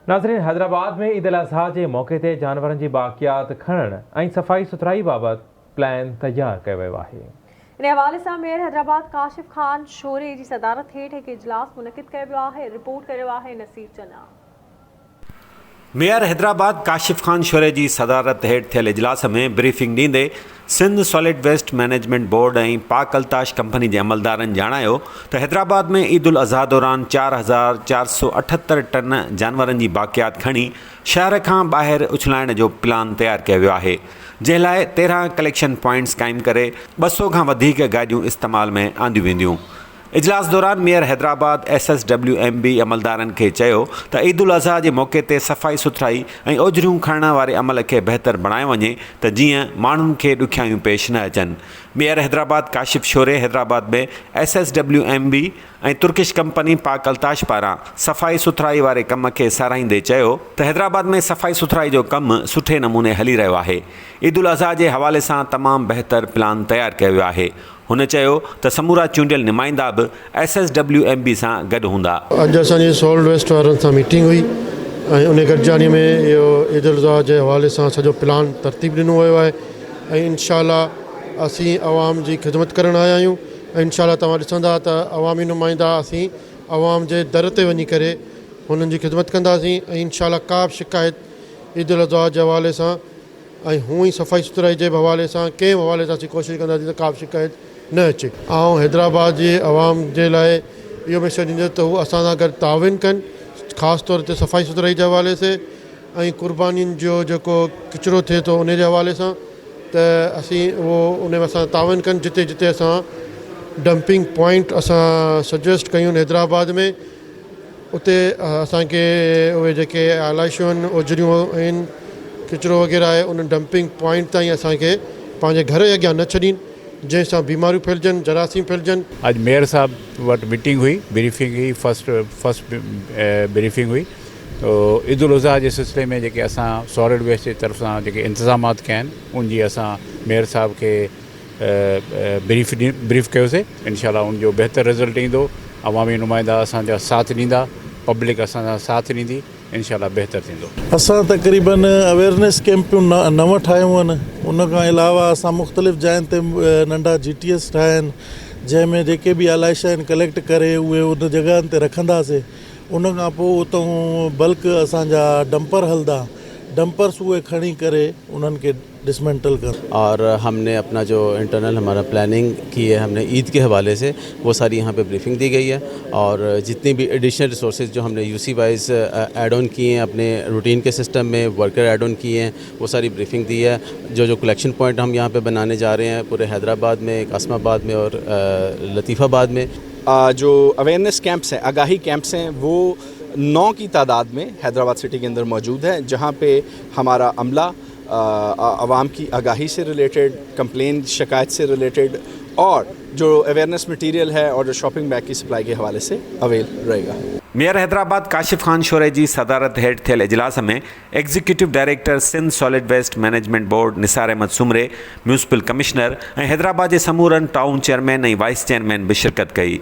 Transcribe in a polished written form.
नाज़रीन, हैदराबाद में ईद उल अज़हा के मौके ते जानवरनि जी बाक़ियात खणण ऐं सफ़ाई सुथराई बाबति प्लान तैयार कयो वियो आहे। इन हवाले सां मेयर हैदराबाद काशिफ खान शोरे जी सदारत हेठि हिकु इजलास मुनक़िद कयो वियो आहे। रिपोर्ट कयो आहे नसीर चन्ना। मेयर हैदराबाद काशिफ खान शोरे जी सदारत हेठि थियल इजलास में ब्रीफिंग ॾींदे Sindh solid waste management board ऐं पाक अल्ताश कंपनी के अमलदारनि ॼाणायो त हैदराबाद में ईद उल अज़हा दौरान 4,478 टन जानवरनि जी बाक़ियात खणी शहर खां ॿाहिरि उछलाइण जो प्लान तैयार कयो वियो आहे, जंहिं लाइ 13 कलेक्शन पॉइंट्स क़ाइमु करे 200 खां वधीक गाॾियूं इस्तेमाल में आंदियूं वेंदियूं। इजलास दौरान मेयर हैदराबाद SSWMB अमलदारनि खे चयो त ईद उल अज़हा जे मौक़े ते सफ़ाई सुथराई ऐं ओजरियूं खणण वारे अमल खे बहितर बणायो वञे त जीअं माण्हुनि खे ॾुखियायूं पेश न अचनि। मेयर हैदराबाद काशिफ शोरे हैदराबाद में SSWMB ऐं तुर्किश कंपनी पाक अल्ताश पारां सफ़ाई सुथराई वारे कम खे साराहींदे चयो त हैदराबाद में सफ़ाई सुथराई जो कमु सुठे नमूने हली रहियो आहे। ईद उल अज़हा जे हवाले सां तमामु बहितर प्लान तैयार कयो वियो आहे। हुन चयो त समूरा चूंडियल नुमाइंदा बि SSWMB सां गॾु हूंदा। अॼु असांजी सॉलिड वेस्ट वारनि सां मीटिंग हुई ऐं उन गॾिजाणी में इहो ईद उल अज़हा जे हवाले सां सॼो प्लान तरतीब ॾिनो वियो आहे ऐं इंशाअल्लाह असीं अवाम जी ख़िदमत करणु आया आहियूं ऐं इंशाअल्लाह तव्हां ॾिसंदा त अवामी नुमाइंदा असीं अवाम जे दर ते वञी करे हुननि जी ख़िदमत कंदासीं ऐं इंशाअल्लाह का बि शिकायत ईद उल अज़हा जे हवाले सां ऐं हूअं ई सफ़ाई सुथराई जे हवाले सां कंहिं हवाले सां असीं कोशिशि कंदासीं त का बि शिकायत न अचे। ऐं हैदराबाद जे अवाम जे लाइ इहो मैसेज ॾींदो त हू असां सां गॾु ताविन कनि, ख़ासि तौर ते सफ़ाई सुथराई जे हवाले से ऐं क़ुर्बानीनि जो जेको किचिरो थिए थो उन जे हवाले सां त असीं उहो उन में असां ताविन कनि। जिते जिते असां डंपिंग पॉइंट असां सजेस्ट कयूं हैदराबाद में उते असांखे उहे जेके आलाइशूं आहिनि, ओजरियूं आहिनि, किचिरो वग़ैरह आहे, उन डंपिंग पॉइंट ताईं असांखे पंहिंजे घर जे अॻियां न छॾीनि जंहिंसां बीमारियूं फैलिजनि, जरासीम फैलिजनि। आज मेयर साहब वटि मीटिंग हुई, ब्रीफिंग हुई, फर्स्ट ब्रीफिंग हुई। तो ईद उल अज़हा जे सिलसिले में जेके असां सॉलिड वेस्ट जे तरफ़ सां जेके इंतज़ामात कया आहिनि उनजी असां मेयर साहब खे ब्रीफ कयोसीं। इंशाल्लाह उनजो बहितर रिज़ल्ट ईंदो, अवामी नुमाइंदा असांजा साथ ॾींदा, पब्लिक असांजा साथ ॾींदी, इंशाल्लाह बहितर थींदो। असां तक़रीबन अवेयरनेस कैंपियूं नव ठाहियूं आहिनि। उन खां अलावा असां मुख़्तलिफ़ जायुनि ते नंढा GTS ठाहिया आहिनि जंहिंमें जेके बि आलाइश आहिनि कलेक्ट करे उहे उन जॻहनि ते रखंदासीं। उन खां पोइ उतां बल्क असांजा डंपर हलंदा, डंपर्स उहे खणी करे उन्हनि खे डिसमेंटल कर। और हमने अपना जो इंटरनल हमारा प्लानिंग की है हमने ईद के हवाले से वो सारी यहाँ पे ब्रीफिंग दी गई है और जितनी भी एडिशनल रिसोर्सेज जो हमने UC वाइज ऐड ऑन किए हैं अपने रूटीन के सिस्टम में, वर्कर ऐड ऑन किए हैं, वो सारी ब्रीफिंग दी है। जो कलेक्शन पॉइंट हम यहाँ पे बनाने जा रहे हैं पूरे हैदराबाद में, कासमाबाद में और लतीफ़ाबाद में। जो अवेयरनेस कैंप्स हैं, आगाही कैंप्स हैं, वो 9 की तादाद में हैदराबाद सिटी के अंदर मौजूद है, जहाँ पे हमारा अमला आवाम की आगाही से रिलेटेड, कंप्लेन शिकायत से रिलेटेड और जो अवेयरनेस मटीरियल है और जो शॉपिंग बैग की सप्लाई के हवाले से अवेल रहेगा। मेयर हैदराबाद काशिफ खान शोरे जी सदारत हेठि थियल इजलास में executive director Sindh solid waste management board Nisar Ahmed सुमरे, म्यूनिसिपल कमिश्नर ऐं हैदराबाद जे समूरनि टाउन चेयरमैन ऐं वाइस चेयरमैन भी शिरकत कई।